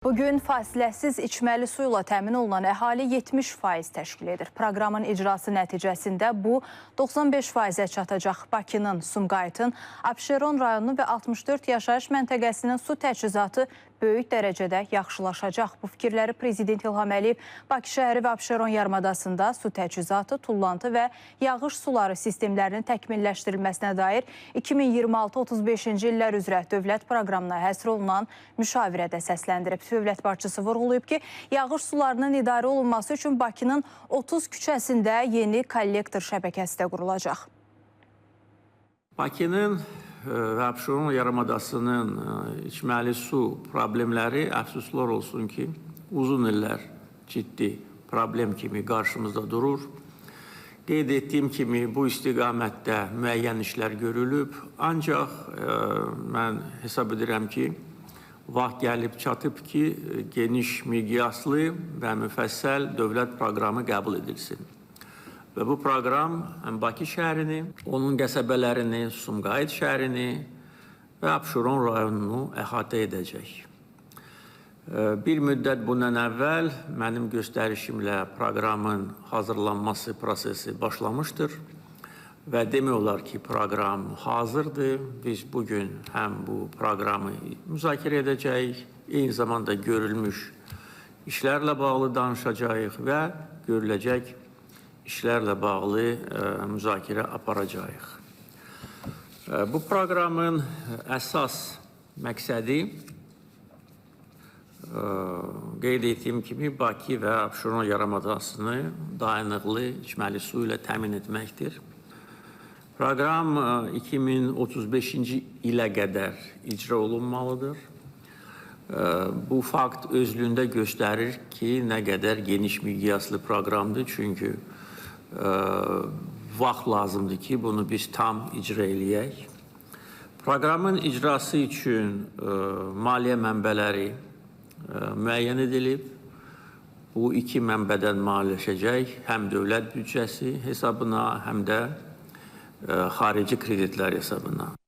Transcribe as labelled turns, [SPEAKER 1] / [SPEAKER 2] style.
[SPEAKER 1] Bugün fasiləsiz içməli suyla təmin olunan əhali 70% təşkil edir. Proqramın icrası nəticəsində bu 95%-ə çatacaq. Bakının, Sumqayıtın, Abşeron rayonu və 64 yaşayış məntəqəsinin su təchizatı böyük dərəcədə yaxşılaşacaq. Bu fikirləri Prezident İlham Əliyev Bakı şəhəri və Abşeron yarımadasında su təchizatı, tullantı və yağış suları sistemlərinin təkmilləşdirilməsinə dair 2026-35-ci illər üzrə dövlət proqramına həsr olunan müşavirədə səsləndirib. Dövlət başçısı vurğulayıb ki, yağış sularının idarə olunması üçün Bakının 30 küçəsində yeni kollektor şəbəkəsi də qurulacaq.
[SPEAKER 2] Bakının və Abşeron yarımadasının içməli su problemləri əfsuslar olsun ki, uzun illər ciddi problem kimi qarşımızda durur. Qeyd etdiyim kimi bu istiqamətdə müəyyən işlər görülüb, ancaq mən hesab edirəm ki, vaxt gəlib çatıb ki, geniş miqyaslı və müfəssəl dövlət proqramı qəbul edilsin. Və bu proqram həm Bakı şəhərini, onun qəsəbələrini, Sumqayıt şəhərini və Abşeron rayonunu əhatə edəcək. Bir müddət bundan əvvəl mənim göstərişimlə proqramın hazırlanması prosesi başlamışdır. Və demək olar ki, proqram hazırdır. Biz bugün həm bu proqramı müzakirə edəcəyik, eyni zamanda görülmüş işlərlə bağlı danışacağıq və görüləcək işlərlə bağlı müzakirə aparacağıq. Bu proqramın əsas məqsədi qeyd etdiyim kimi Bakı və Abşeron yarımadasını dayanıqlı içməli su ilə təmin etməkdir. Proqram 2035-ci ilə qədər icra olunmalıdır. Bu fakt özlüyündə göstərir ki, nə qədər geniş miqyaslı proqramdır. Çünki vaxt lazımdır ki, bunu biz tam icra eləyək. Proqramın icrası üçün maliyyə mənbələri müəyyən edilib. Bu iki mənbədən maliyyələşəcək, həm dövlət büdcəsi hesabına, həm də xarici kreditlər hesabına.